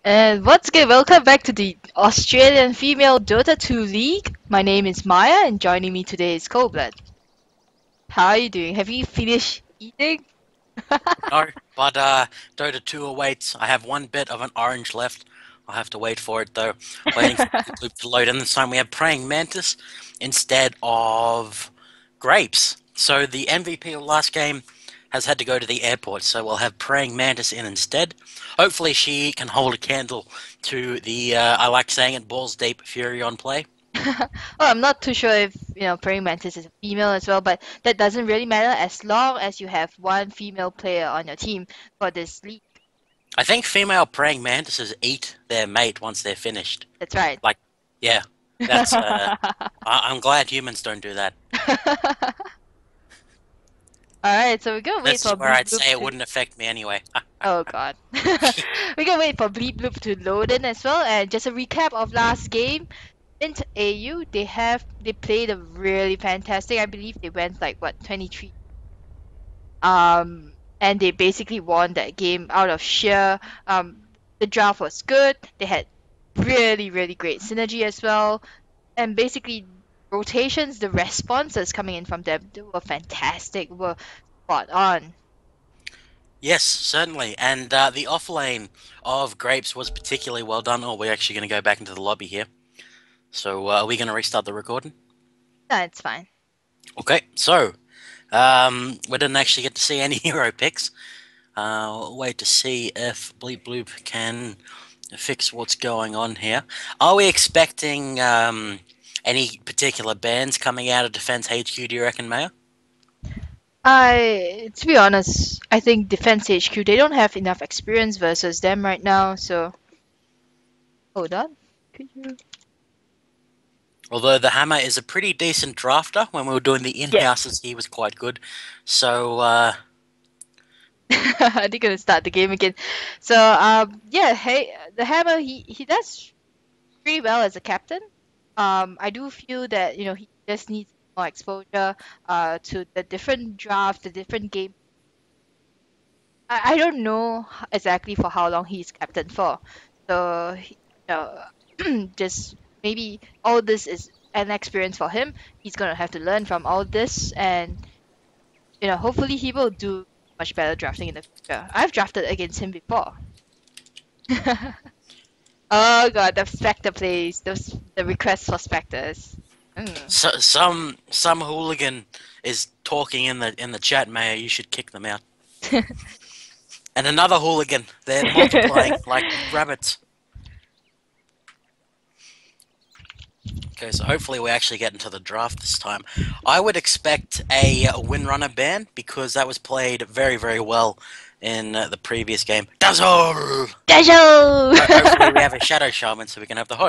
And what's good? Welcome back to the Australian Female Dota 2 League. My name is Maya, and joining me today is Coldblood. How are you doing? Have you finished eating? No, but Dota 2 awaits. I have one bit of an orange left. I'll have to wait for it though. Waiting for the loop to load. And this time we have Praying Mantis instead of Grapes. So the MVP of last game has had to go to the airport, so we'll have Praying Mantis in instead. Hopefully she can hold a candle to the, I like saying it, balls deep Fury on play. Well, I'm not too sure if Praying Mantis is a female as well, but that doesn't really matter as long as you have one female player on your team for this league. I think female Praying Mantises eat their mate once they're finished. That's right. Like, yeah, that's, I'm glad humans don't do that. Alright, so we're gonna wait This is for where Bleep I'd Bloop say it to... wouldn't affect me anyway. Oh god. We're gonna wait for Bleep Bloop to load in as well, and just a recap of last game. Mint.AU, they played a really fantastic. I believe they went like what 23. And they basically won that game out of sheer. The draft was good. They had really great synergy as well, and basically rotations, the responses coming in from them, they were fantastic. Were spot on. Yes, certainly. And the off lane of Grapes was particularly well done. Oh, we're actually going to go back into the lobby here. So are we going to restart the recording? That's fine. Okay, so we didn't actually get to see any hero picks. We'll wait to see if Bleep Bloop can fix what's going on here. Are we expecting any particular bans coming out of Defense HQ, do you reckon, Maya? To be honest, I think Defense HQ, they don't have enough experience versus them right now, so hold on. Could you? Although the Hammer is a pretty decent drafter, when we were doing the Yeah. in-houses, he was quite good. So, They're gonna start the game again. So yeah, hey, the Hammer, he does pretty well as a captain. I do feel that he just needs more exposure to the different draft, the different game. I don't know exactly for how long he's captain for. So just maybe all this is an experience for him. He's gonna have to learn from all this, and hopefully he will do much better drafting in the future. I've drafted against him before. Oh god, the Spectre plays, the requests for Spectres. Mm. some hooligan is talking in the chat, Mayor. You should kick them out. And another hooligan. They're multiplying like rabbits. Okay, so hopefully we actually get into the draft this time. I would expect a Windrunner ban because that was played very well in the previous game. Dazzle! Dazzle! Hopefully we have a Shadow Shaman so we can have the ho.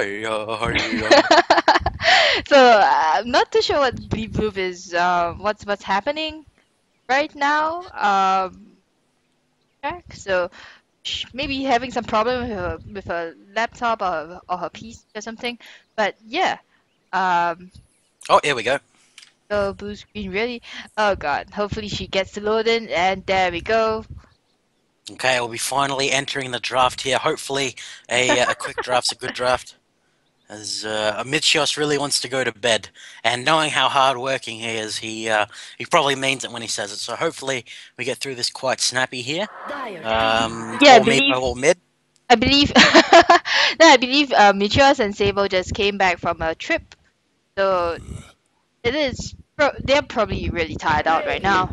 So I'm not too sure what Bleep Bloop is. What's happening right now? Check. So maybe having some problem with her laptop or her PC or something. But yeah. Um. Oh, here we go. So blue screen really. Oh god. Hopefully she gets to load in, and there we go. Okay, we'll be finally entering the draft here. Hopefully a quick draft's a good draft. As Amichios really wants to go to bed, and knowing how hard-working he is, he probably means it when he says it. So hopefully we get through this quite snappy here. Yeah, I All me, believe. all mid. I believe. No, I believe Michios and Sable just came back from a trip, so it is. They're probably really tired out right now.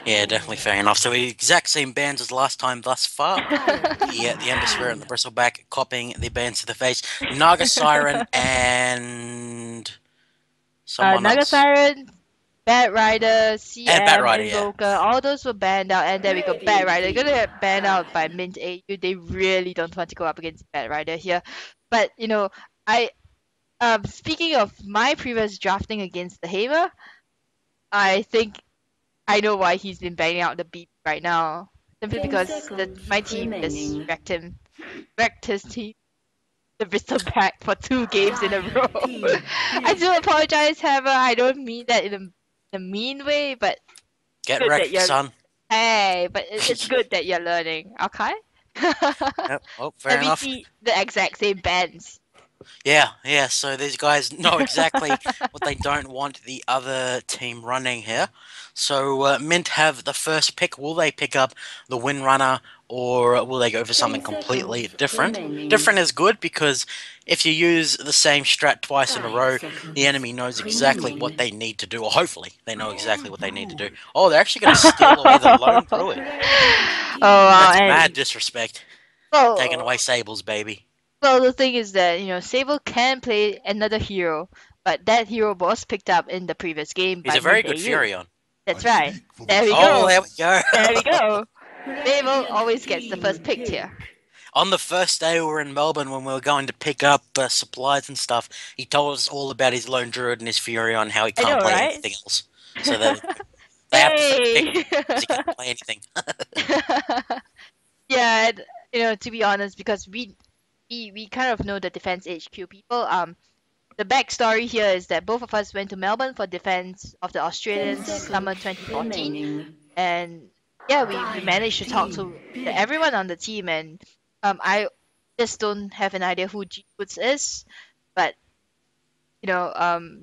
Yeah, definitely fair enough. So the exact same bands as last time thus far. The Ember Spirit and the Bristleback copying the bands to the face. Naga Siren and someone Naga else. Siren, Bad Rider, And Bat CM, Rider, yeah. Invoker, all those were banned out, and then we got Bad Rider. They're gonna get banned out by Mint.AU. They really don't want to go up against Bad Rider here. But I speaking of my previous drafting against the Haver, I think I know why he's been banging out the beat right now. Simply because my team just wrecked his team, the Bristleback for 2 games in a row. I do apologize, Heather. I don't mean that in a mean way, but Get good that wrecked, you're. son. Hey, but it's good that you're learning. Okay. Yep. Oh, fair And we enough. see the exact same bands. Yeah. So these guys know exactly what they don't want the other team running here. So Mint have the first pick. Will they pick up the Windrunner or will they go for 10 something completely seconds different? remaining. Different is good because if you use the same strat twice in a 5 row, the seconds enemy knows exactly what remaining. they need to do, or hopefully they know exactly what they need to do. Oh, they're actually going to steal away the lone druid. Red Oh wow, That's team and mad win. disrespect. Taking well, away Sable's baby. well, the thing is that Sable can play another hero, but that hero was picked up in the previous game He's by a very Mint good AU. Furion. That's right. There we Oh, go. there we go. There we go. Sable Radiant always gets the first team pick pick. here. On the first day we were in Melbourne when we were going to pick up supplies and stuff, he told us all about his lone druid and his Furion, how he I can't know, play right? anything else. So there we go. They have the first pick Hey. because he can't play anything. Yeah, and, to be honest, because we kind of know the Defense HQ people. The backstory here is that both of us went to Melbourne for Defense of the 10 Australians Summer seconds 2014, remaining. and yeah, we Dire managed to talk team to pick. everyone on the team, and I just don't have an idea who G Woods is, but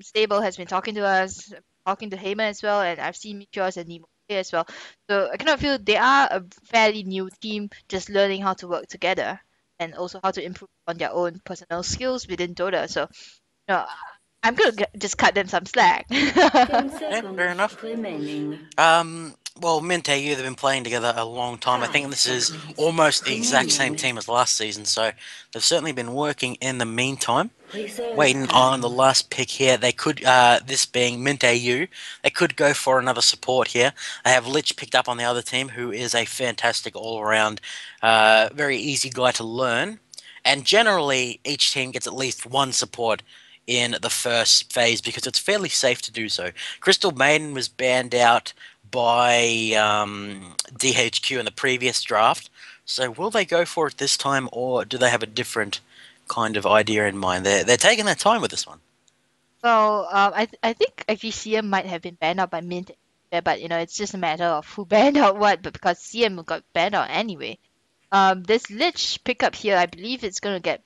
Stable has been talking to us, talking to Heyman as well, and I've seen Meteors and Nemo play as well. So I kind of feel they are a fairly new team, just learning how to work together and also how to improve on their own personal skills within Dota. So, know, I'm gonna just cut them some slack. 10 Yeah, fair seconds enough. remaining. Well, Mint.AU, they've been playing together a long time. I think 5 this is seconds almost the exact same remaining. team as last season, so they've certainly been working in the meantime. Reserve Waiting on the time. last pick here. They could, this being Mint.AU, they could go for another support here. They have Lich picked up on the other team, who is a fantastic all-around, very easy guy to learn. And generally, each team gets at least one support in the first phase because it's fairly safe to do so. Crystal Maiden was banned out by DHQ in the previous draft. So will they go for it this time, or do they have a different kind of idea in mind? They're taking their time with this one. Well, I think actually CM might have been banned out by Mint, but it's just a matter of who banned out what. But because CM got banned out anyway, this Lich pickup here, I believe it's gonna get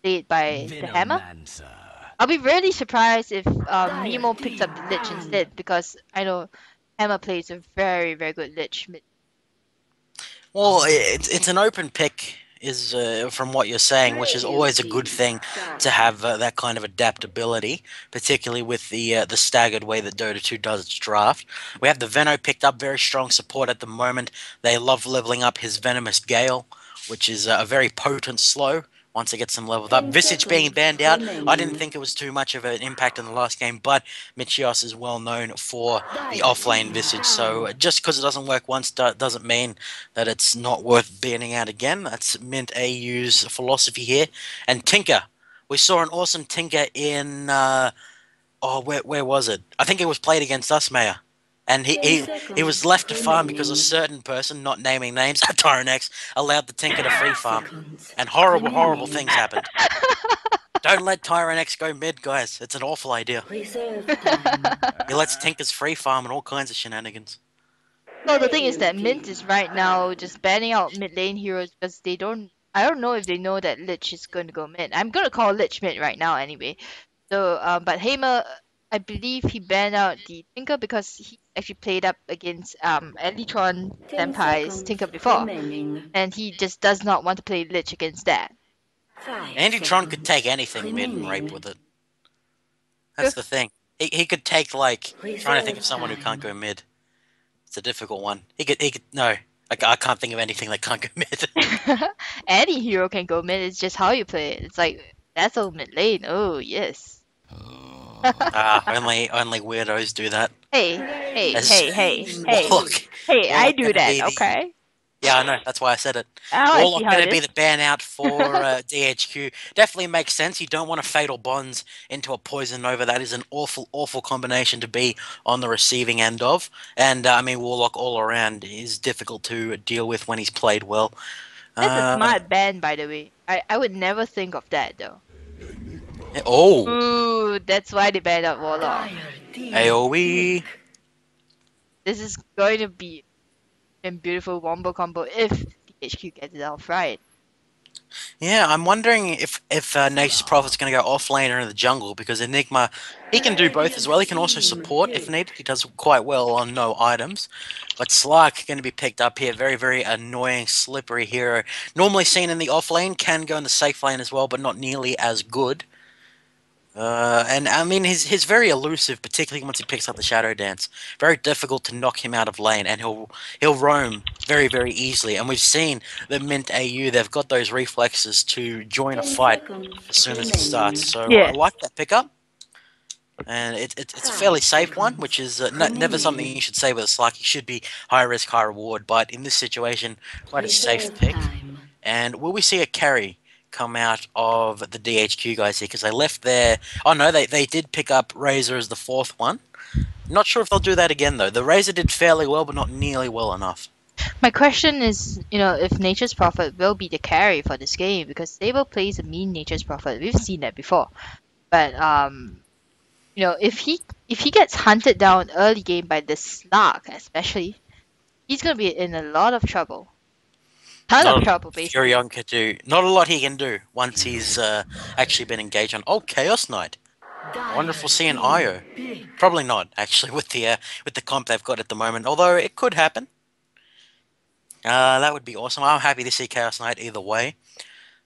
played by the Hammer. I'll be really surprised if Dire Nemo picks up the team Lich win. instead because I know Hammer plays a very, very good Lich mid. Well, it's an open pick, is from what you're saying, which is Radiant always a good team thing to double. have that kind of adaptability, particularly with the staggered way that Dota 2 does its draft. We have the Veno picked up, very strong support at the moment. They love leveling up his Venomous Gale, which is a very potent slow. Once it gets them leveled up, 10 Visage being seconds banned out, I didn't remaining. think it was too much of an impact in the last game, but Michios is well known for the Dire offlane team Visage, so down. just because it doesn't work once doesn't mean that it's not worth banning out again. That's Mint.AU's philosophy here. And Tinker. We saw an awesome Tinker in, where was it? I think it was played against us, Mayor. And 10 he was seconds left to farm because a remaining. certain person, not naming names, Tyrannex, allowed the Tinker to 5 free farm. seconds And horrible, horrible things remaining. happened. Don't let Tyrannex go mid, guys. It's an awful idea. Reserve time. He lets Tinkers free farm and all kinds of shenanigans. Well, the thing is that Radiant Mint team is right now double. just banning out mid lane heroes because they don't. I don't know if they know that Lich is going to go mid. I'm gonna call Lich mid right now anyway. So, but Hamer, I believe he banned out the Tinker because he actually played up against Elytron 10 Senpai's seconds Tinker before, remaining. and he just does not want to play Lich against that. 5 Andy Tron could take seconds anything mid and rape remaining. with it. True. That's the thing. He could take, like, trying to think of Reserve someone who can't time. go mid. It's a difficult one. He could no. I can't think of anything that can't go mid. Any hero can go mid. It's just how you play it. It's like that's all mid lane. Oh yes. Only weirdos do that. Hey, hey, As Radiant hey, hey, team hey, Warlock, pick. hey! I Warlock do gonna that. be the Okay. yeah, I know. That's why I said it. Now I see Warlock how gonna it be is. the ban out for DHQ. Definitely makes sense. You don't want to fatal bonds into a poison nova. That is an awful, awful combination to be on the receiving end of. And I mean, Warlock all around is difficult to deal with when he's played well. That's a Uh, smart ban, by the way. I would never think of that though. oh, Ooh, that's why they banned out Warlock. Dire team AOE. pick. This is going to be a beautiful wombo combo if the DHQ gets it off right. Yeah, I'm wondering if Nature's Prophet's going to go off lane or in the jungle, because Enigma, he can do both as well. He can also support if needed. He does quite well on no items. But Slark going to be picked up here. Very, very annoying, slippery hero. Normally seen in the off lane, can go in the safe lane as well, but not nearly as good. And I mean, he's very elusive, particularly once he picks up the Shadow Dance. Very difficult to knock him out of lane, and he'll roam very, very easily. And we've seen that Mint.AU, they've got those reflexes to join a 10 fight seconds as soon as it starts. remaining. So I Yeah. like that pickup, and it's a fairly 5 safe one, which seconds is never something you remaining. should say with a Slug. He should be high risk, high reward, but in this situation, quite a safe Reserve pick. time. And will we see a carry come out of the DHQ guys here? Because they left their... Oh no, they did pick up Razor as the fourth one. Not sure if they'll do that again though. The Razor did fairly well, but not nearly well enough. My question is, if Nature's Prophet will be the carry for this game, because Sable plays a mean Nature's Prophet. We've seen that before. But if he gets hunted down early game by the Slark, especially, he's gonna be in a lot of trouble. Ton of Not a lot trouble, basically. Furion can do. Not a lot he can do once he's actually been engaged on. Oh, Chaos Knight. I wonder if we'll see an IO. Probably not, actually, with the comp they've got at the moment. Although it could happen. That would be awesome. I'm happy to see Chaos Knight either way.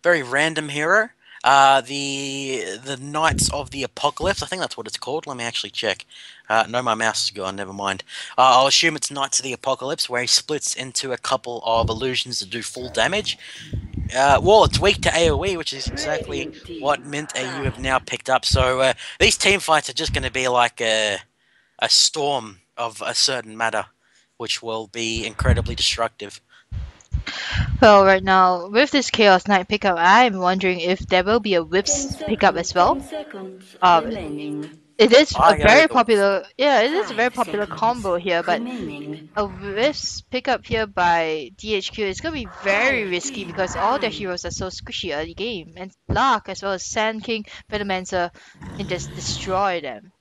Very random hero. The Knights of the Apocalypse. I think that's what it's called. Let me actually check. No, my mouse is gone. Never mind. I'll assume it's Knights of the Apocalypse, where he splits into a couple of illusions that do full damage. Well, it's weak to AoE, which is exactly what Mint.AU have now picked up. So these team fights are just going to be like a storm of a certain matter, which will be incredibly destructive. Well, right now, with this Chaos Knight pickup, I'm wondering if there will be a 10 Whips pickup seconds. as well. 10 seconds Um, remaining. it is a IO very the popular, yeah, it is a very 5 popular seconds combo here, but remaining. a Whips pickup here by DHQ is gonna be very risky because all their heroes are so squishy early game, and Lark as well as Sand King, Venomancer can just destroy them.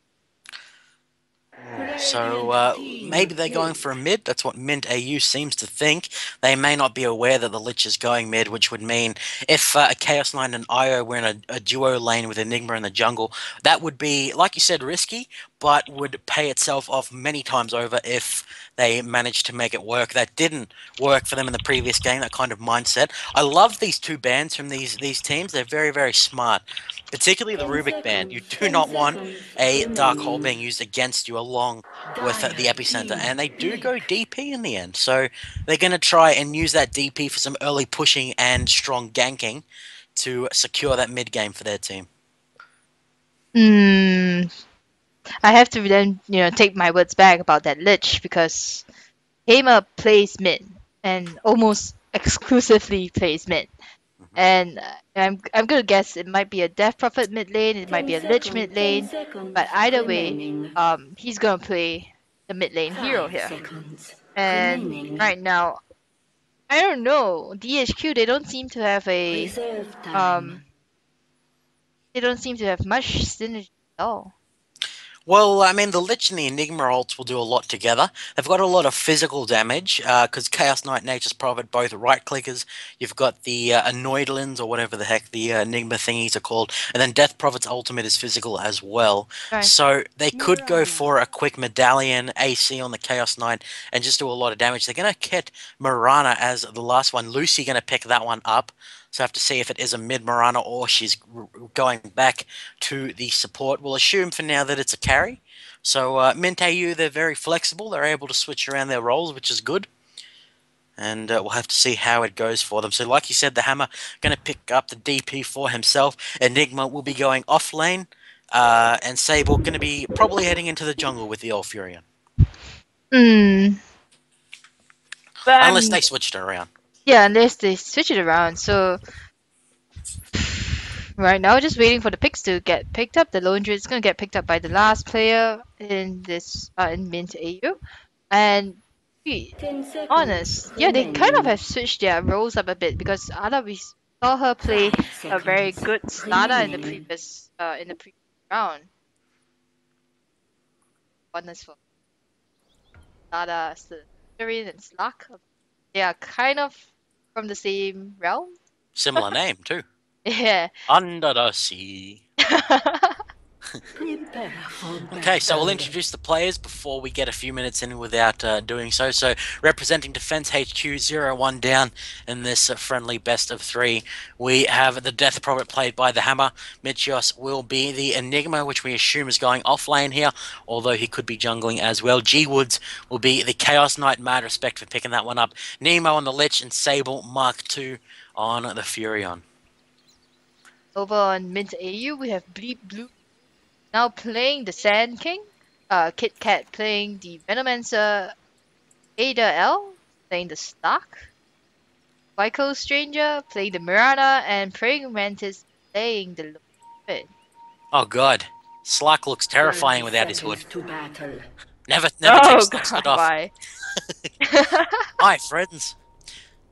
So maybe they're going for a mid. That's what Mint.AU seems to think. They may not be aware that the Lich is going mid, which would mean if a Chaos Knight and IO were in a duo lane with Enigma in the jungle, that would be, like you said, risky, but would pay itself off many times over if they managed to make it work. That didn't work for them in the previous game, that kind of mindset. I love these two bans from these teams. They're very, very smart. Particularly the 10 Rubik ban. You seconds. do 10 not want seconds a Dark Hole being remaining. used against you along with the Dire epicenter, and they do go deep. DP in the end. So they're going to try and use that DP for some early pushing and strong ganking to secure that mid game for their team. Hmm. I have to then, take my words back about that Lich because Hamer plays mid and almost exclusively plays mid. And I'm gonna guess it might be a Death Prophet mid lane, it might 10 be a Lich mid seconds. 10 lane, seconds but either way, remaining. he's gonna play the mid lane hero 5 here. seconds And remaining. right now, I don't know, DHQ they don't seem to have Reserve time. much synergy at all. Well, I mean, the Lich and the Enigma ults will do a lot together. They've got a lot of physical damage, because Chaos Knight and Nature's Prophet both right-clickers. You've got the Anoidlins, or whatever the heck the Enigma thingies are called, and then Death Prophet's ultimate is physical as well. Right. So they could go for a quick Medallion AC on the Chaos Knight and just do a lot of damage. They're going to kit Mirana as the last one. Lucy going to pick that one up. So I have to see if it is a mid Mirana or she's going back to the support. We'll assume for now that it's a carry. So Mint.AU, they're very flexible. They're able to switch around their roles, which is good. And we'll have to see how it goes for them. So like you said, the Hammer going to pick up the DP for himself. Enigma will be going off lane. And Sable going to be probably heading into the jungle with the old Furion. Hmm. But Unless they switched it around. yeah, unless they switch it around. So right now, just waiting for the picks to get picked up. The Lone Druid is gonna get picked up by the last player in this in Mint.AU, and to be 10 seconds honest, yeah, they kind of remaining. have switched their roles up a bit because Ada we saw her play 5 a very seconds good starter remaining. in the previous round. Honest for Ada, Slytherin, and Slack, they are kind of from the same realm. Similar name too. Yeah. Under the Sea. Prepare for Okay, so we'll battle. introduce the players before we get a few minutes in without doing so. So, representing Defense HQ 0-1 down in this friendly best of three, we have the Death Prophet played by the Hammer. Michios will be the Enigma, which we assume is going off lane here, although he could be jungling as well. G Woods will be the Chaos Knight. Mad respect for picking that one up. Nemo on the Lich, and Sable Mark II on the Furion. Over on Mint.AU, we have Bleep Blue now playing the Sand King. Kit Kat playing the Venomancer. Ada L playing the Stark. Vico Stranger playing the Mirana, and Praying Mantis playing the Lord. Oh god, Slack looks 30 terrifying without his hood. seconds to battle. Never Oh takes Slack's hood god, off. why? Hi, friends.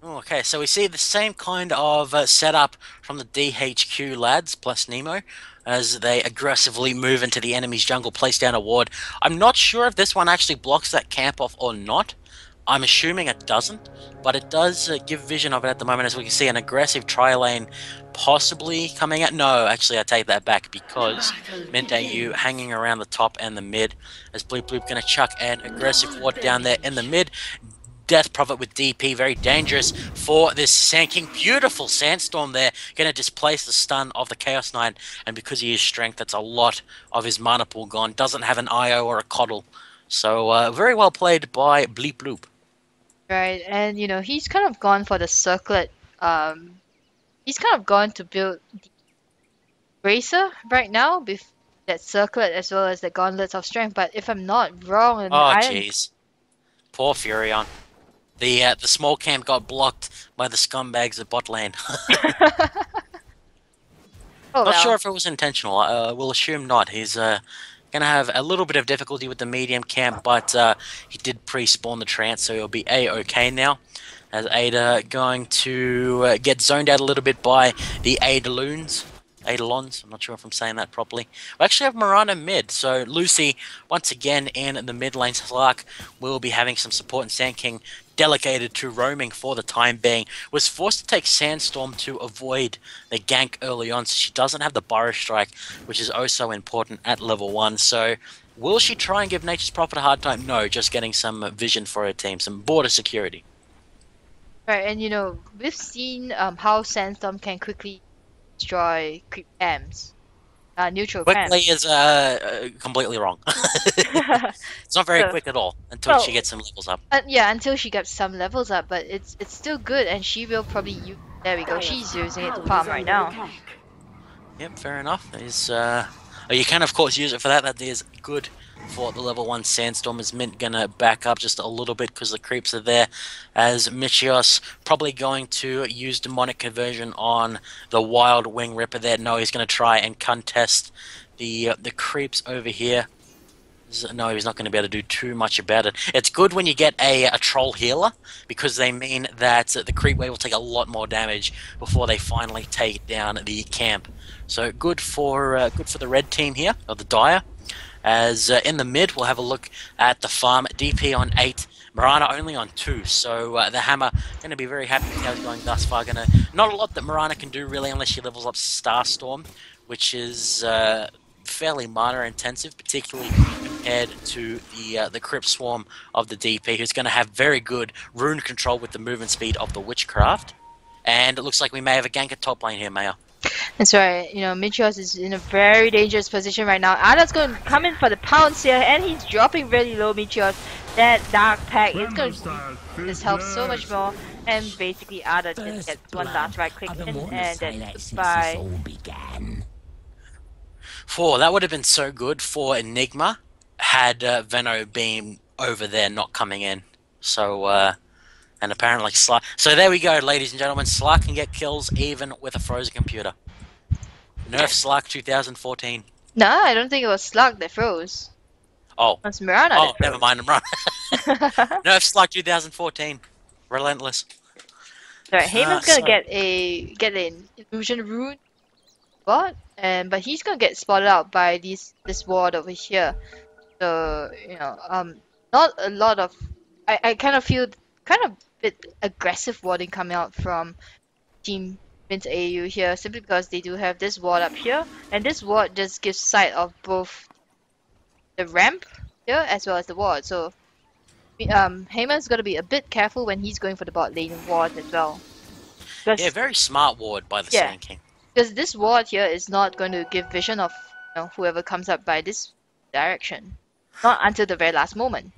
Okay, so we see the same kind of setup from the DHQ lads plus Nemo as they aggressively move into the enemy's jungle, place down a ward. I'm not sure if this one actually blocks that camp off or not. I'm assuming it doesn't, but it does give vision of it at the moment, as we can see an aggressive tri-lane possibly coming out. No, actually, I take that back, because Mint.AU hanging around the top and the mid, as Bloop Bloop going to chuck an aggressive ward down there in the mid. Death Prophet with DP, very dangerous for this Sand King. Beautiful Sandstorm there, going to displace the stun of the Chaos Knight, and because he is strength, that's a lot of his mana pool gone. Doesn't have an IO or a Coddle, so very well played by Bleep Bloop. Right, and he's kind of gone for the circlet. He's kind of gone to build the Bracer right now with that circlet as well as the Gauntlets of Strength. But if I'm not wrong, and Oh jeez, poor Furion. The small camp got blocked by the scumbags at bot lane. Oh, Not well. sure if it was intentional. We'll assume not. He's going to have a little bit of difficulty with the medium camp, but he did pre-spawn the trance, so he'll be A-okay now. As Ada going to get zoned out a little bit by the Adaloons. Adalons, I'm not sure if I'm saying that properly. We actually have Mirana mid, so Lucy, once again in the mid lane. Slark will be having some support, and Sand King, delegated to roaming for the time being, was forced to take Sandstorm to avoid the gank early on, so she doesn't have the Burrow Strike, which is oh so important at level 1. So will she try and give Nature's Prophet a hard time? No, just getting some vision for her team, some border security. Right, and we've seen how Sandstorm can quickly destroy creep camps, neutral Quickly camps. is completely wrong. It's not very So- quick at all until she gets some levels up. Yeah, until she gets some levels up, but it's still good, and she will probably use. There we go. She's using it to farm right now. Yep, fair enough. You can of course use it for that. That is good for the level 1 Sandstorm. Is Mint gonna back up just a little bit because the creeps are there, as Michios probably going to use Demonic Conversion on the Wild Wing Ripper there. No, he's gonna try and contest the creeps over here. No, he's not going to be able to do too much about it. It's good when you get a troll healer, because they mean that the creep wave will take a lot more damage before they finally take down the camp. So good for the red team here, or the Dire. As in the mid, we'll have a look at the farm. DP on 8, Mirana only on 2. So the Hammer going to be very happy with how he's going thus far. Not a lot that Mirana can do really unless she levels up Starstorm, which is fairly mana intensive, particularly compared to the Crypt Swarm of the DP, who's going to have very good rune control with the movement speed of the Witchcraft. And it looks like we may have a gank at top lane here, Maya. That's right. Michios is in a very dangerous position right now. Ada's going to come in for the pounce here, and he's dropping really low. Michios, that Dark Pack is going to this helps so much more. And basically, Ada just gets one last right click in, and then goodbye. That would have been so good for Enigma had Veno been over there, not coming in. So, and apparently Slark. So there we go, ladies and gentlemen. Slark can get kills even with a frozen computer. Nerf Slark 2014. No, I don't think it was Slug that froze. Oh. It was Mirana that froze. Never mind. I'm wrong. Nerf Slark 2014. Relentless. Right, Heyman's gonna get an illusion rune bot, but he's gonna get spotted out by this ward over here. So not a lot of. I kind of feel kind of bit aggressive warding coming out from Team Mint.AU here, simply because they do have this ward up here, and this ward just gives sight of both the ramp here as well as the ward. So Heyman's got to be a bit careful when he's going for the bot lane ward as well. Yeah, very smart ward by the Yeah. Sand King. Because this ward here is not going to give vision of whoever comes up by this direction. Not until the very last moment.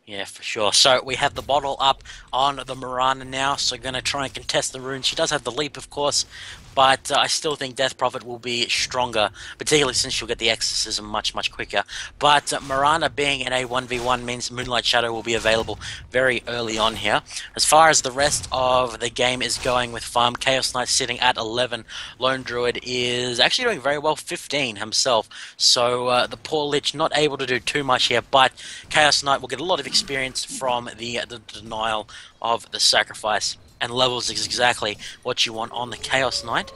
Yeah, for sure. So we have the bottle up on the Mirana now, so going to try and contest the rune. She does have the leap, of course, but I still think Death Prophet will be stronger, particularly since she'll get the exorcism much, much quicker. But Mirana being in a 1v1 means Moonlight Shadow will be available very early on here. As far as the rest of the game is going with farm, Chaos Knight sitting at 11. Lone Druid is actually doing very well, 15 himself. So the poor Lich not able to do too much here, but Chaos Knight will get a lot of experience from the denial of the sacrifice, and levels is exactly what you want on the Chaos Knight.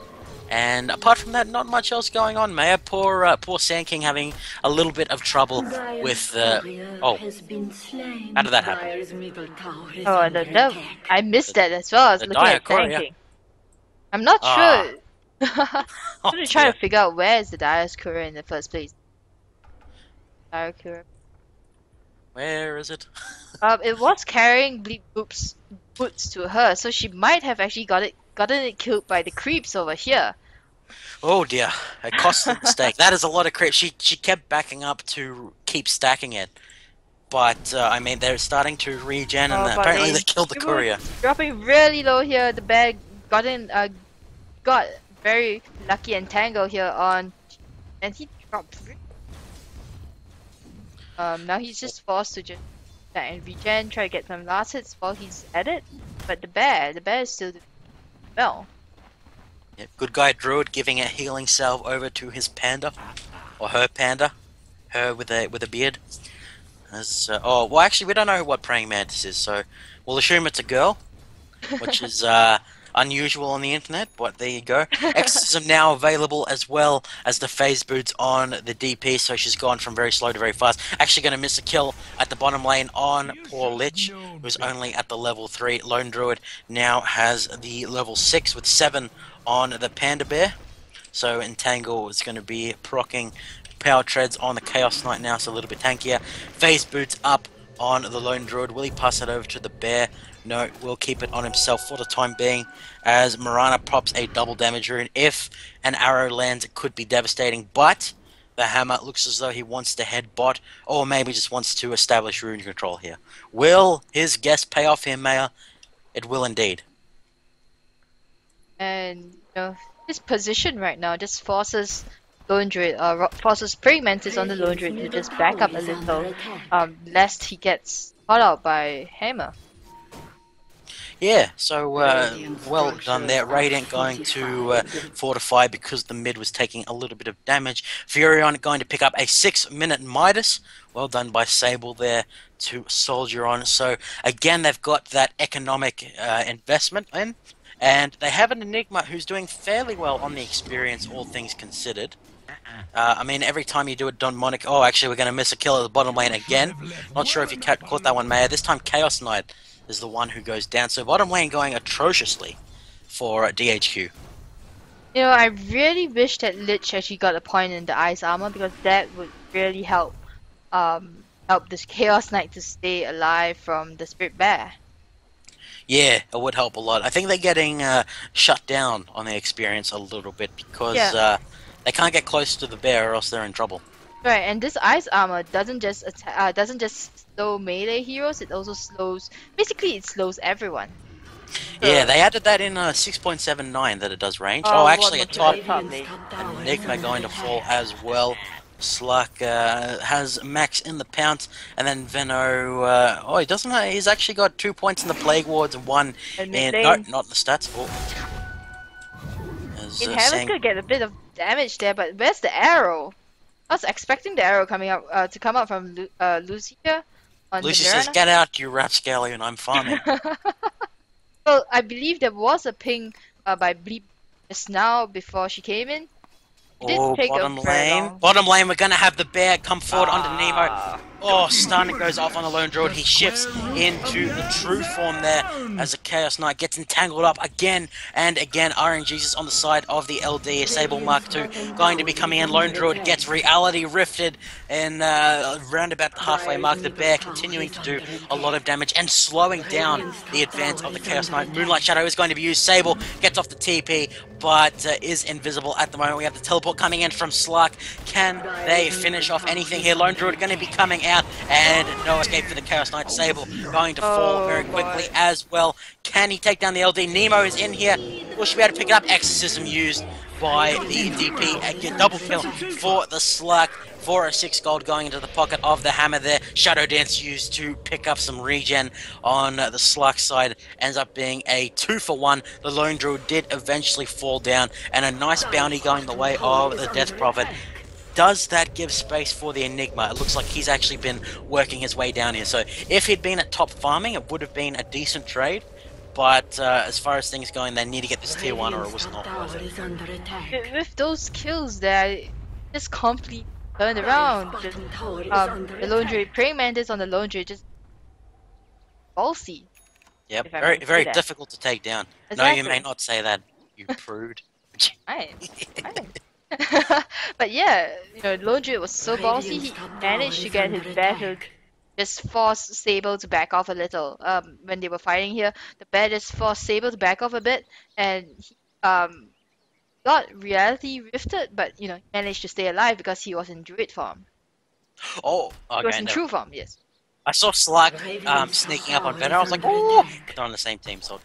And apart from that, not much else going on, Maya. Poor Sand King having a little bit of trouble with oh, how did that happen? Oh, I missed that as well. I was The looking at Dire tanking. I'm not sure. Oh, I'm trying to dear. figure out where is the Dire's Courier in the first place. Dire Courier. Where is it? It was carrying Bleep Boop's boots to her, so she might have actually gotten it killed by the creeps over here. Oh dear, a costly mistake. That is a lot of creep. She kept backing up to keep stacking it, but I mean they're starting to regen, and but apparently they killed the courier. Dropping really low here. The bear got very lucky and tangled here on, and he dropped. Now he's just forced to just and regen, try to get some last hits while he's at it. But the bear is still doing well. Yep, good guy Druid giving a healing salve over to his panda, or her panda, her with a beard. As oh well, actually we don't know what praying mantis is, so we'll assume it's a girl, which is unusual on the internet. But there you go. Exorcism now available as well as the phase boots on the DP, so she's gone from very slow to very fast. Actually going to miss a kill at the bottom lane on poor Lich, who's only at the level 3. Lone Druid now has the level 6 with 7 on the Panda Bear. So Entangle is going to be procking power treads on the Chaos Knight now, so a little bit tankier. Phase boots up on the Lone Druid. Will he pass it over to the Bear? No, will keep it on himself for the time being, as Mirana pops a double damage rune. If an arrow lands, it could be devastating, but the Hammer looks as though he wants to head bot, or maybe just wants to establish rune control here. Will his guess pay off here, Maya? It will indeed. And his position right now just forces Lone Druid, forces Praying Mantis on the Lone Druid to just back up a little, lest he gets caught out by Hammer. Yeah, so well done there. Radiant going to fortify because the mid was taking a little bit of damage. Furion going to pick up a 6-minute Midas. Well done by Sable there to soldier on. So again, they've got that economic investment in, and they have an Enigma who's doing fairly well on the experience, all things considered. I mean, every time you do it, Demonic... Oh, actually, we're going to miss a kill at the bottom lane again. Not sure if you caught that one, Maya. This time, Chaos Knight is the one who goes down. So bottom lane going atrociously for DHQ. I really wish that Lich actually got a point in the Ice Armor, because that would really help this Chaos Knight to stay alive from the Spirit Bear. Yeah, it would help a lot. I think they're getting shut down on their experience a little bit because they can't get close to the bear or else they're in trouble. Right, and this Ice Armor doesn't just slow melee heroes, it also slows... Basically, it slows everyone. Yeah, they added that in 6.79 that it does range. Oh, actually, at top, Enigma going to fall as well. Slug has Max in the pounce, and then Veno... oh, he doesn't... He's actually got 2 points in the Plague Wards and 1 in... No, not in the stats. Oh. Hammer's gonna get a bit of damage there, but where's the arrow? I was expecting the arrow coming up to come out from Lucia. Lucy says, "Get out, you rapscallion! I'm farming." Well, I believe there was a ping by Bleep just now before she came in. Oh, bottom lane! Bottom lane, we're gonna have the bear come forward onto Nemo. Oh, Stunner goes off on the Lone Druid. He shifts into the true form there as the Chaos Knight gets entangled up again and again. RNG's on the side of the LD. Sable Mark II going to be coming in. Lone Druid gets reality rifted and round about the halfway mark. The Bear continuing to do a lot of damage and slowing down the advance of the Chaos Knight. Moonlight Shadow is going to be used. Sable gets off the TP but is invisible at the moment. We have the teleport coming in from Slark. Can they finish off anything here? Lone Druid going to be coming out, and no escape for the Chaos Knight. Sable going to fall very quickly as well. Can he take down the LD? Nemo is in here. Will she be able to pick it up? Exorcism used by the DP. Again, double kill for the Slark. For a 6 gold going into the pocket of the Hammer there. Shadow Dance used to pick up some regen on the Slark side. Ends up being a 2-for-1. The Lone Druid did eventually fall down, and a nice bounty going the way of the Death Prophet. Does that give space for the Enigma? It looks like he's actually been working his way down here. So if he'd been at top farming, it would have been a decent trade. But as far as things going, they need to get this tier 1 or it was not worth it. With those kills there, just completely turned around. Just, the Lone Druid, Praying Mantis on the Lone Druid, just ballsy. Yep, very difficult to take down. Exactly. No, you may not say that, you prude. Fine. But yeah, you know, Lone Druid was so ballsy, he managed to get his bear to just force Sable to back off a little. When they were fighting here, the bear just forced Sable to back off a bit, and he, got reality rifted, but you know, managed to stay alive because he was in druid form. Oh, He was okay. in true form, yes. I saw Slark sneaking up on Venom. I was like, oh, they're on the same team, so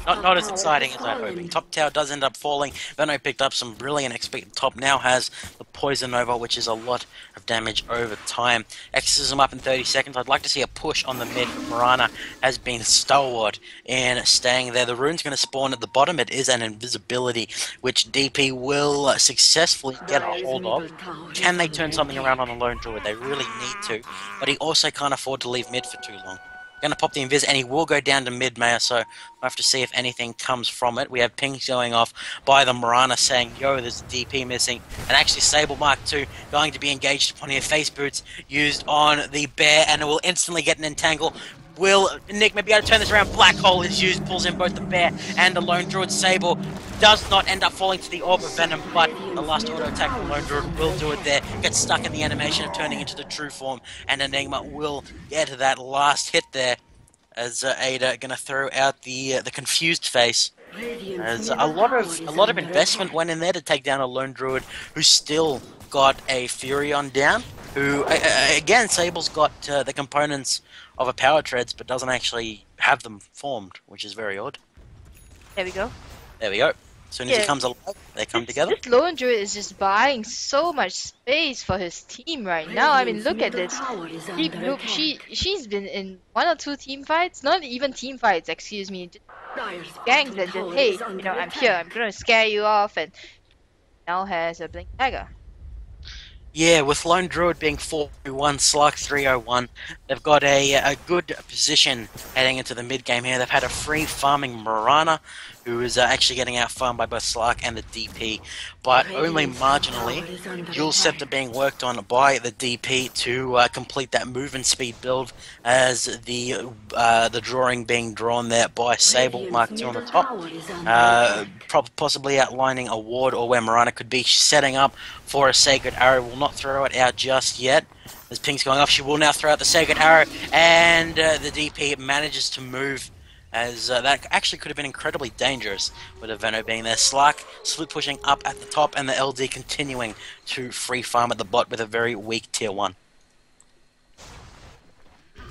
not as exciting as I'd hoped. Top tower does end up falling. Venom picked up some brilliant XP. Top now has the Poison Nova, which is a lot of damage over time. Exorcism up in 30 seconds. I'd like to see a push on the mid. Marana has been stalwart in staying there. The rune's going to spawn at the bottom. It is an invisibility, which DP will successfully get a hold of. Can they turn something around on the Lone Druid? They really need to, but he also can't afford to leave mid for too long. Going to pop the invis, and he will go down to mid, Maya, so we'll have to see if anything comes from it. We have pings going off by the Marana saying, yo, there's a DP missing, and actually Sable Mark II going to be engaged upon here. Face Boots used on the Bear, and it will instantly get an entangle. Will Enigma be able to turn this around? Black Hole is used, pulls in both the Bear and the Lone Druid. Sable does not end up falling to the Orb of Venom, but the last auto attack from Lone Druid will do it there. Gets stuck in the animation of turning into the true form, and Enigma will get that last hit there as Ada going to throw out the confused face. As a lot of investment went in there to take down a Lone Druid who still got a Furion down. Who again, Sable's got the components of a Power Treads, but doesn't actually have them formed, which is very odd. There we go. There we go. As soon as he comes alive, they come together. This Lone Druid is just buying so much space for his team right now. I mean, look at this. Deep Loop, she's been in 1 or 2 team fights, not even team fights, excuse me. Just gangs that just, hey, you know, I'm here, I'm gonna scare you off, and now has a Blink Dagger. Yeah, with Lone Druid being 401, Slark 301, they've got a good position heading into the mid game here. They've had a free farming Marana, who is actually getting out farmed by both Slark and the DP, but only marginally. Dual Scepter being worked on by the DP to complete that movement speed build, as the drawing being drawn there by Sable Mark II on the top, possibly outlining a ward or where Marana could be setting up for a Sacred Arrow. Will not throw it out just yet. There's pings going off. She will now throw out the Sacred Arrow, and the DP manages to move, as that actually could have been incredibly dangerous with a Venom being there. Slark split pushing up at the top, and the LD continuing to free farm at the bot with a very weak tier 1.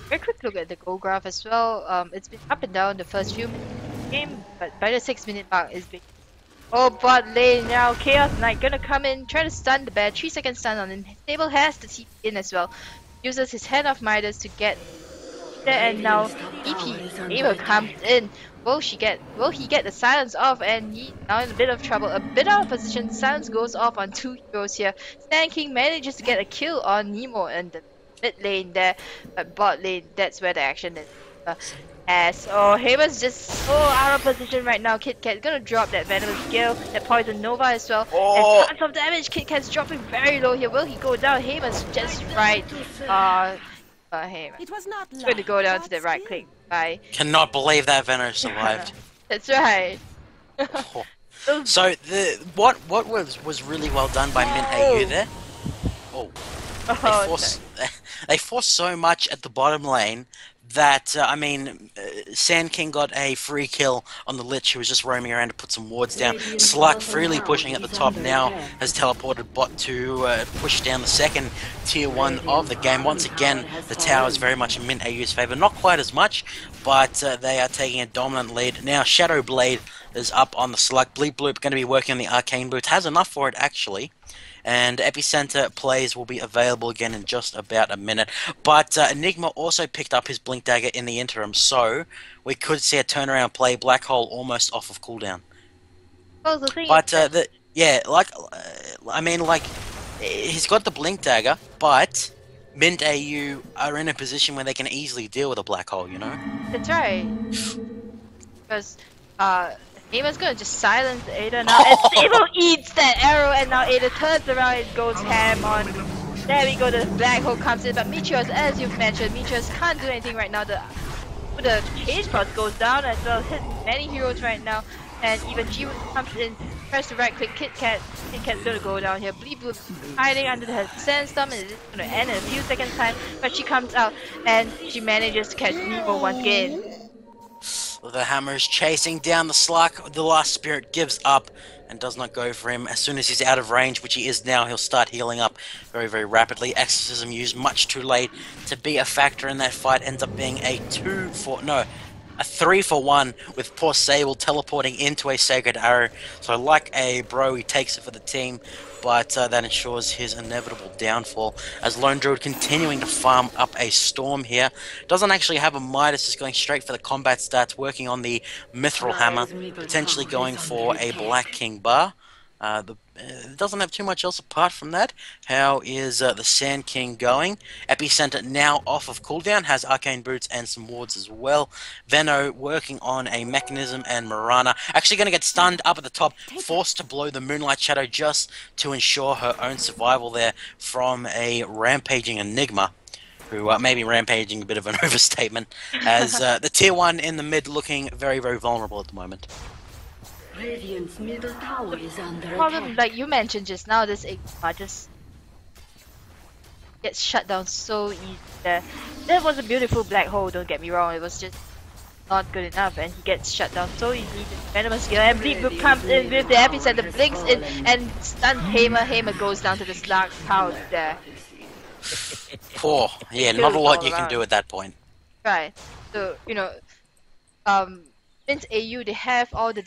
Very quick look at the goal graph as well. It's been up and down the first few minutes of the game, but by the 6-minute mark it's been... Oh, bot lane now, Chaos Knight gonna come in, try to stun the bear, 3-second stun on him. Sable has the TP in as well. Uses his Hand of Midas to get there, and now EP Able comes in. Will he get the silence off, and he now in a bit of trouble, a bit out of position. Silence goes off on 2 heroes here. Sand King manages to get a kill on Nemo in the mid lane there, but bot lane, that's where the action is. Yes. Oh, Haven's just so out of position right now. Kit Kat's gonna drop that Venomous Gale, that Poison Nova as well. And Oh, tons of damage. Kit Kat's dropping very low here. Will he go down? Haven's just right. Haven. It was not He's going to luck, go down to but the right skill. click. Bye. cannot believe that Venom survived. That's right. Oh. Those- So the what was really well done by Mint.AU there. Oh, they oh, force they force so much at the bottom lane that I mean, Sand King got a free kill on the Lich who was just roaming around to put some wards down. Slug freely pushing at the top now has teleported bot to push down the second tier 1 of the game. Once again, the tower is very much in Mint.AU's favour. Not quite as much, but they are taking a dominant lead. Now Shadow Blade is up on the Slug. Bleep Bloop going to be working on the Arcane Boots. Has enough for it actually. And Epicenter plays will be available again in just about a minute. But Enigma also picked up his Blink Dagger in the interim, so we could see a turnaround play. Black Hole almost off of cooldown. well, the thing But is that, I mean, like, he's got the Blink Dagger, but Mint.AU are in a position where they can easily deal with a Black Hole, you know? that's right. Because Ava's gonna just silence Ada now, and Sable eats that arrow, and now Ada turns around and goes ham on. There we go, the black hole comes in, but Meteors, as you've mentioned, Meteors can't do anything right now. The Cage Cross goes down as well, hits many heroes right now, and even G comes in, press the right click, Kit Kat's gonna go down here. Bleep Bloop hiding under the sandstorm, and it's gonna end in a few seconds time, but she comes out, and she manages to catch Nemo once again. The hammer is chasing down the Slug. The last spirit gives up and does not go for him. As soon as he's out of range, which he is now, he'll start healing up very, very rapidly. Exorcism used much too late to be a factor in that fight. Ends up being a 3-for-1 with poor Sable teleporting into a Sacred Arrow. So like a bro, he takes it for the team, but that ensures his inevitable downfall as Lone Druid continuing to farm up a Storm here. Doesn't actually have a Midas, just going straight for the combat stats, working on the Mithril Hammer, potentially going for a Black King Bar. Doesn't have too much else apart from that. How is the Sand King going? Epicenter now off of cooldown, has Arcane Boots and some wards as well. Veno working on a Mechanism, and Mirana actually going to get stunned up at the top, forced to blow the Moonlight Shadow just to ensure her own survival there from a rampaging Enigma, who may be rampaging a bit of an overstatement, as the tier 1 in the mid looking very, very vulnerable at the moment. Radiant's middle tower is under Problem, attack. like you mentioned just now, this Enigma just gets shut down so easy there. That was a beautiful black hole, don't get me wrong, it was just not good enough, and he gets shut down so easily. Venomous Gale, and Bleep Bloop comes in with the epicenter, blinks in and stuns Hamer. Hamer goes down to the Slug house there. Poor. Yeah, Kills not a lot all you can around. do at that point. Right. So, you know, Mint.AU, they have all the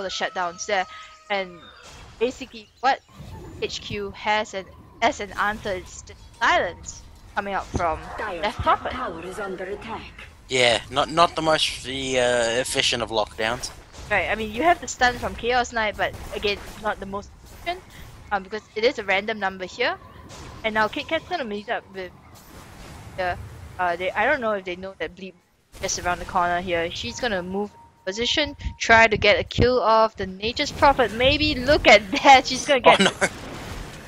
shutdowns there, and basically what HQ has as an answer is just silence coming out from Dire's Left top Prophet. tower is under attack. Yeah, not the most efficient of lockdowns. Right, I mean, you have the stun from Chaos Knight, but again, it's not the most efficient, because it is a random number here. And now Kit Kat's gonna meet up with the, I don't know if they know that Bleep just around the corner here. She's gonna move position, try to get a kill off the Nature's Prophet. Maybe, look at that, she's gonna get, Oh no!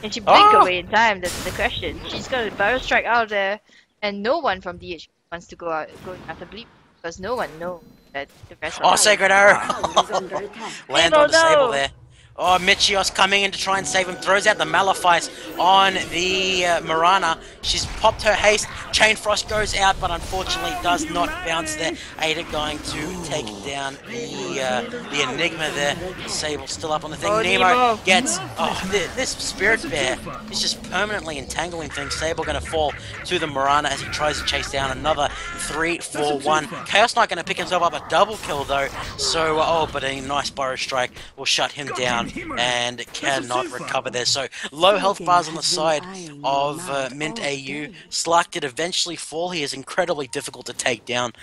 and she blink Oh! away in time, that's the question. She's gonna Barrel Strike out there, and no one from DHQ wants to go after Bleep, because no one knows that the rest Oh, of Sacred Arrow! Tower is under attack. Land Sable, on the Sable no! there. Oh, Michios coming in to try and save him. Throws out the Malefice on the Mirana. She's popped her haste. Chain Frost goes out, but unfortunately does not bounce there. Ada going to take down the Enigma there. Sable still up on the thing. Oh, Nemo Nemo. gets... Oh, this Spirit Bear is just permanently entangling things. Sable going to fall to the Mirana as he tries to chase down another 3-4-1. Chaos Knight going to pick himself up a double kill though. So, but a nice Burrow Strike will shut him down and cannot recover there. So low health bars on the side of Mint.AU. Slark did eventually fall. He is incredibly difficult to take down,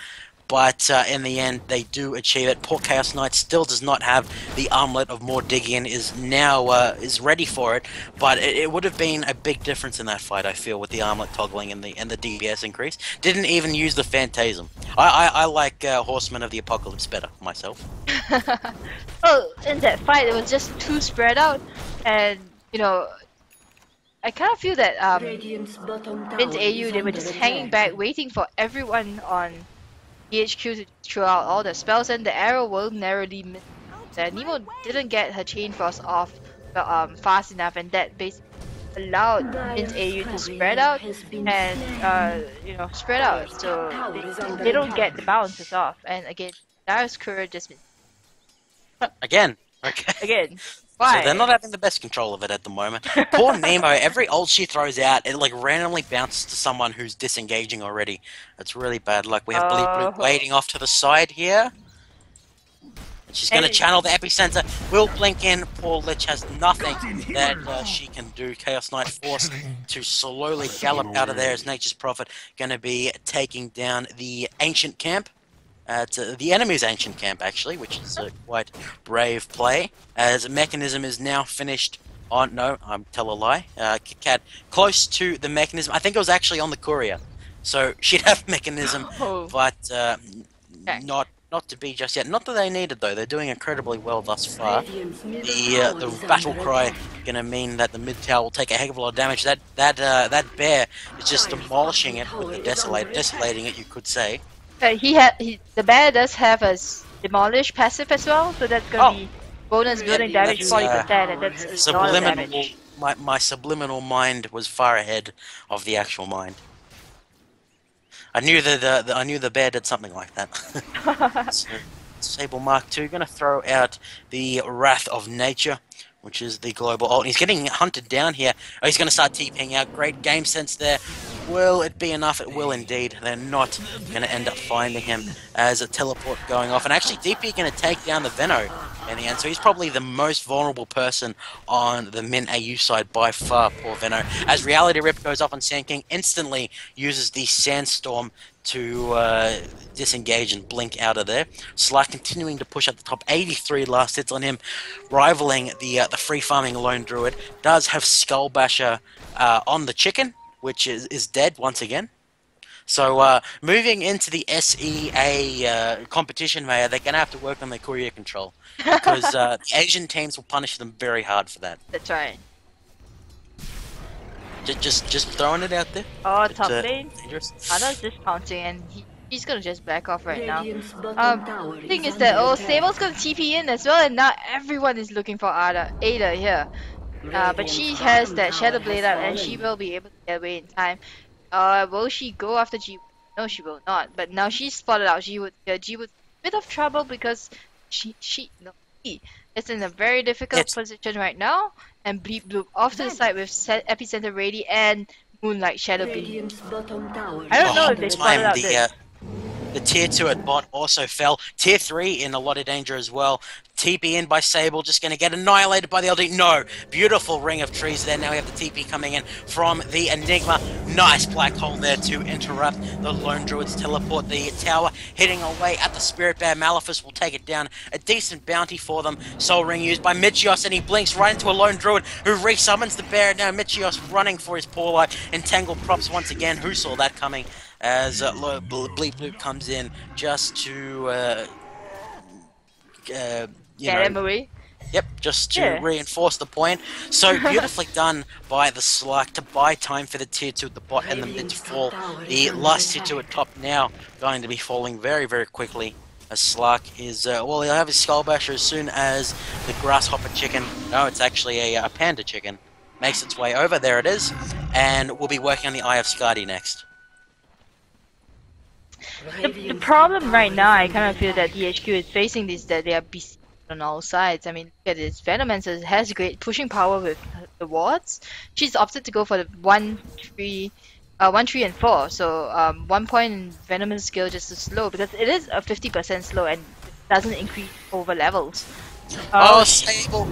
but in the end they do achieve it. Poor Chaos Knight still does not have the armlet of Mordigian, is now is ready for it, but it would have been a big difference in that fight, I feel, with the armlet toggling and the DPS increase. Didn't even use the Phantasm. I like Horseman of the Apocalypse better myself. Well, in that fight, it was just too spread out, and you know, I kind of feel that Radiant's bottom tower Mint.AU is they were under just attack. hanging back, waiting for everyone on DHQ to throw out all the spells, and the arrow will narrowly miss. Nemo didn't get her chain frost off fast enough, and that basically allowed Mint.AU to spread out and you know, spread out, so they don't get the bounces off. And again, Darius courier just missed Again, okay. again. So Why? they're not having the best control of it at the moment. Poor Nemo, every ult she throws out, it like randomly bounces to someone who's disengaging already. It's really bad luck. We have Bleep Bloop waiting off to the side here. And she's going to channel the epicenter. Will blink in. Poor Lich has nothing that she can do. Chaos Knight forced to slowly gallop out of there as Nature's Prophet going to be taking down the ancient camp. The enemy's ancient camp, actually, which is a quite brave play. As Mechanism is now finished on... No, I'm tell a lie. Kit Kat close to the Mechanism. I think it was actually on the Courier. So she'd have Mechanism, but not to be just yet. Not that they need it, though. They're doing incredibly well thus far. The battle cry going to mean that the mid tower will take a heck of a lot of damage. That bear is just demolishing it with the desolating it, you could say. The bear does have a demolish passive as well, so that's gonna be bonus building damage 40%, and that's a lot of damage. My subliminal mind was far ahead of the actual mind. I knew the bear did something like that. So, Sable Mark II gonna throw out the Wrath of Nature, which is the global ult. He's getting hunted down here. Oh, he's going to start TPing out. Great game sense there. Will it be enough? It will indeed. They're not going to end up finding him as a teleport going off. And actually, DP going to take down the Veno in the end. So he's probably the most vulnerable person on the Mint.AU side by far, poor Veno. As Reality Rip goes off on Sand King, instantly uses the Sandstorm to disengage and blink out of there. Sly continuing to push at the top. 83 last hits on him, rivaling the free farming Lone Druid. Does have Skull Basher on the chicken, which is dead once again. So moving into the SEA competition, Maya, they're going to have to work on their courier control because the Asian teams will punish them very hard for that. That's right. Just throwing it out there. Oh, top lane. Dangerous. Ada's just pouncing, and he's gonna just back off right now. The Thing is that Sable's gonna TP in as well, and now everyone is looking for Ada here. But she has that Shadow Blade up, and she will be able to get away in time. Will she go after G? No, she will not. But now she's spotted out. G would a bit of trouble because he is in a very difficult position right now. And Bleep Bloop off to the side with Epicenter ready and Moonlight Shadow Beam. I don't know if they spotted out this. The tier 2 at bot also fell. Tier 3 in a lot of danger as well. TP in by Sable, just going to get annihilated by the LD. No! Beautiful ring of trees there. Now we have the TP coming in from the Enigma. Nice black hole there to interrupt the Lone Druid's teleport. The tower hitting away at the Spirit Bear. Maleficus will take it down. A decent bounty for them. Soul Ring used by Michios, and he blinks right into a Lone Druid who resummons the bear. Now Michios running for his poor life. Entangled props once again. Who saw that coming? As Bleep Bloop comes in just to Get him away. Yep, just to reinforce the point. So beautifully done by the Slug to buy time for the tier 2 at the bot and the mid to fall. The last tier 2 at top now going to be falling very, very quickly. As Slug is, well, he'll have his Skull Basher as soon as the Grasshopper chicken, no, it's actually a Panda chicken, makes its way over. There it is. And we'll be working on the Eye of Skadi next. The problem right now, I kind of feel that DHQ is facing this, that they are besieged on all sides. I mean, look at this. Venomancer has great pushing power with the wards. She's opted to go for the 1, 3, and 4. So 1 point in Venomancer's skill just to slow, because it is a 50% slow and it doesn't increase over levels. Oh, Sable!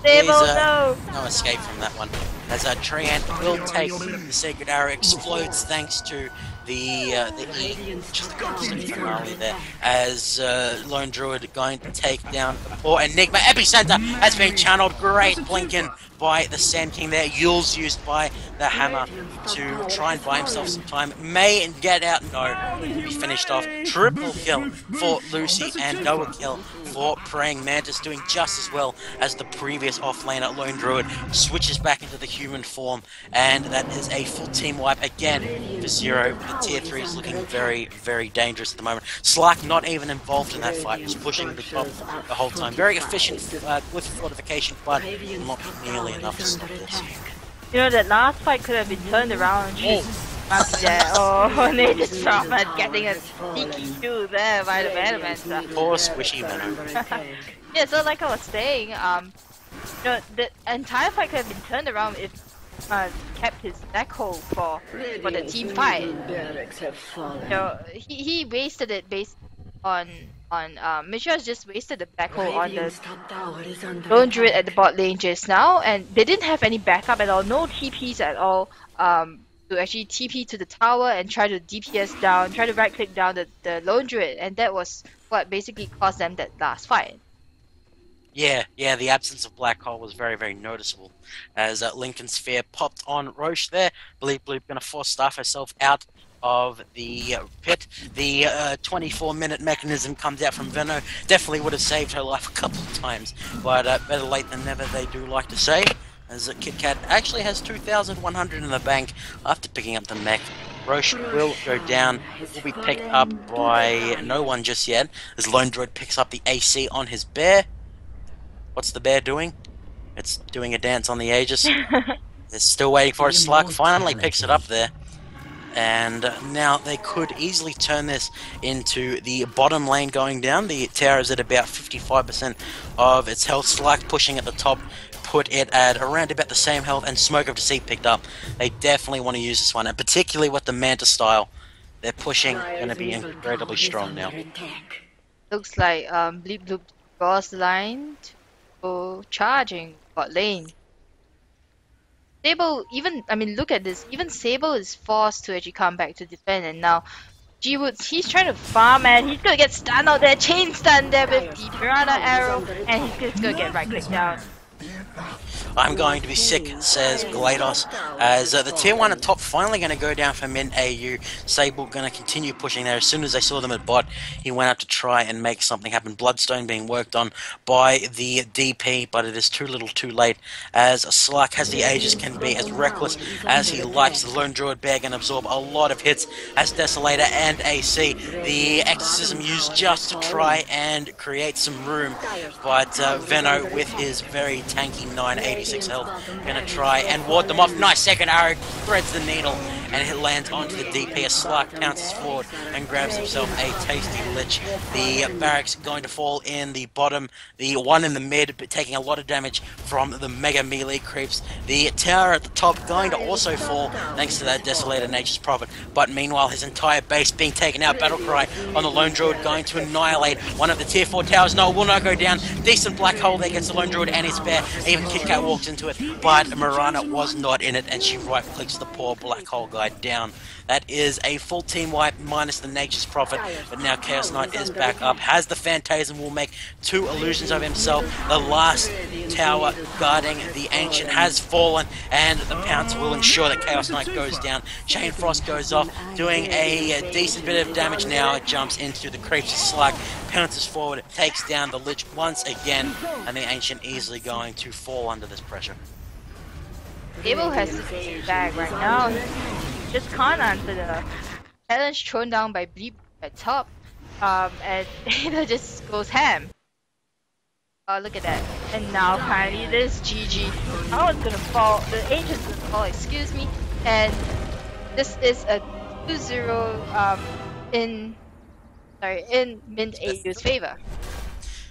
No escape from that one. As a Treant will take the Sacred Arrow explodes thanks to the E, just the instant finale there, as Lone Druid going to take down the poor Enigma. Epicenter has been channeled. Great blinking by the Sand King there. Yule's used by the hammer to try and buy himself some time. May get out, no. He finished off. Triple kill for Lucy and Noah kill for Praying Mantis, doing just as well as the previous offlaner Lone Druid. Switches back into the human form, and that is a full team wipe again for Zero. The tier 3 is looking very, very dangerous at the moment. Slark not even involved in that fight, just pushing the top the whole time. Very efficient with fortification, but not nearly enough to stop this. You know, that last fight could have been turned around. Yeah, oh, Nature's Prophet getting a sneaky kill there by the Venomance. Poor squishy Venom. Yeah, so like I was saying, you know, the entire fight could have been turned around if kept his black hole for the team fight. You know, he wasted it based on Mishra's just wasted the black hole on the Lone Druid at the bot lane just now, and they didn't have any backup at all, no TPs at all. To actually TP to the tower and try to DPS down, try to right click down the Lone Druid, and that was what basically caused them that last fight. Yeah, the absence of Black Hole was very, very noticeable as Lincoln Sphere popped on Roche there. Bleep Bloop going to force Staff herself out of the pit. The 24-minute mechanism comes out from Veno. Definitely would have saved her life a couple of times, but better late than never, they do like to say. As Kit Kat actually has 2,100 in the bank after picking up the mech. Roche will go down, will be picked up by no one just yet, as Lone Druid picks up the AC on his bear. What's the bear doing? It's doing a dance on the Aegis. They're still waiting for it. Slug finally picks it up there. And now they could easily turn this into the bottom lane going down. The tower is at about 55% of its health. Slug pushing at the top, put it at around about the same health, and Smoke of Deceit picked up. They definitely want to use this one, and particularly with the Manta style, they're pushing going to be incredibly strong now. Looks like Bleep Bloop draws the line to go charging bot lane. Sable, even, I mean, look at this, even Sable is forced to actually come back to defend, and now G-Woods, he's trying to farm, and he's gonna get stunned out there, chain stun there with the Piranha Arrow, and he's just gonna get right click down. I'm going to be sick, says GLaDOS, as the tier 1 at top finally going to go down for Mint.AU. Sable going to continue pushing there. As soon as they saw them at bot, he went out to try and make something happen. Bloodstone being worked on by the DP, but it is too little too late, as Slug has the Aegis, can be as reckless as he likes. The Lone Druid bag and absorb a lot of hits as Desolator and AC. The Exorcism used just to try and create some room, but Veno with his very tanky 986 health gonna try and ward them off. Nice second arrow, threads the needle, and it lands onto the DP. A Slark pounces forward and grabs himself a tasty lich. The barracks going to fall in the bottom, the one in the mid, but taking a lot of damage from the mega melee creeps. The tower at the top going to also fall thanks to that Desolator Nature's Prophet, but meanwhile his entire base being taken out. Battlecry on the Lone Druid going to annihilate one of the tier 4 towers. No, it will not go down. Decent black hole there gets the Lone Druid and his bear. Even Kit Kat walks into it, but Mirana was not in it, and she right clicks the poor black hole guy down. That is a full team wipe minus the Nature's Prophet, but now Chaos Knight is back up, has the Phantasm, will make 2 illusions of himself. The last tower guarding the Ancient has fallen, and the Pounce will ensure that Chaos Knight goes down. Chain Frost goes off, doing a decent bit of damage now. It jumps into the Creeps Slug, pounces forward, takes down the Lich once again, and the Ancient easily going to fall under this pressure. Sable has to stay back right now. He just can't answer the challenge thrown down by Bleep at top. And Ada just goes ham. Oh, look at that. And now finally this GG. Now it's gonna fall. The Ancient's gonna fall, excuse me. And this is a 2-0 in Mint.AU's favor.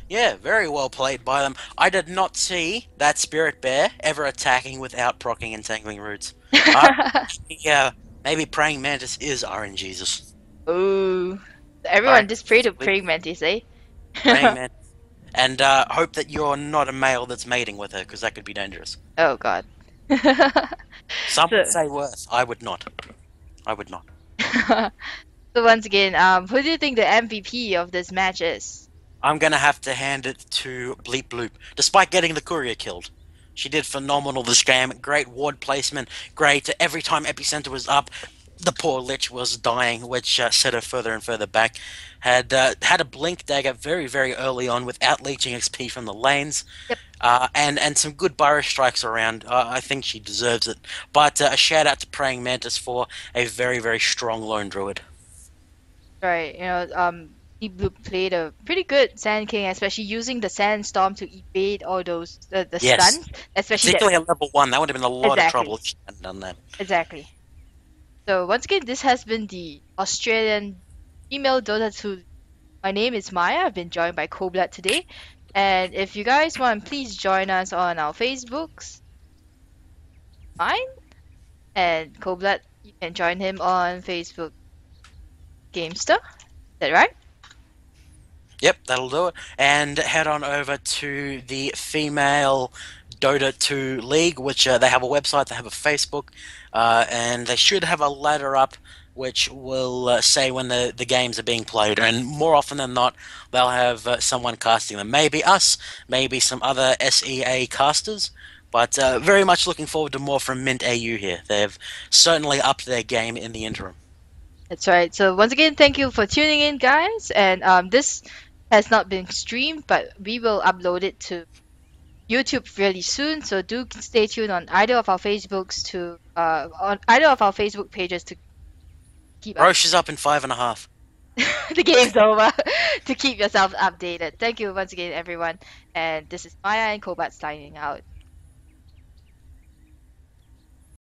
Yeah, very well played by them. I did not see that Spirit Bear ever attacking without proccing and tangling roots. Yeah, maybe Praying Mantis is RNGesus. Ooh. Everyone Alright. just pray to Praying Mantis, eh? Praying Mantis. And hope that you're not a male that's mating with her, because that could be dangerous. Oh god. Some would say worse. I would not. I would not. So once again, who do you think the MVP of this match is? I'm gonna have to hand it to Bleep Bloop, despite getting the courier killed. She did phenomenal this game. Great ward placement. Great. Every time Epicenter was up, the poor Lich was dying, which set her further and further back. Had a blink dagger very early on without leeching XP from the lanes. Yep. And some good burrow strikes around. I think she deserves it. But a shout out to Praying Mantis for a very strong lone druid. Right, Deep Blue played a pretty good Sand King, especially using the Sandstorm to evade all those the Yes, stuns, especially that particularly at level 1, that would have been a lot of exactly, trouble if she hadn't done that. exactly. So once again, this has been the Australian female Dota 2. My name is Maya. I've been joined by Coblat today, and if you guys want, please join us on our Facebooks. Mine and Coblat, you can join him on Facebook Gamester. Is that right? Yep, that'll do it. And head on over to the female Dota 2 League, which they have a website, they have a Facebook, and they should have a ladder up which will say when the games are being played. And more often than not, they'll have someone casting them. Maybe us, maybe some other SEA casters. But very much looking forward to more from Mint.AU here. They've certainly upped their game in the interim. That's right. So once again, thank you for tuning in, guys. And this has not been streamed, but we will upload it to YouTube really soon. So do stay tuned on either of our Facebooks to on either of our Facebook pages to keep up. Roche is up in 5.5. The game's over. To keep yourself updated. Thank you once again, everyone. And this is Maya and Kobat signing out.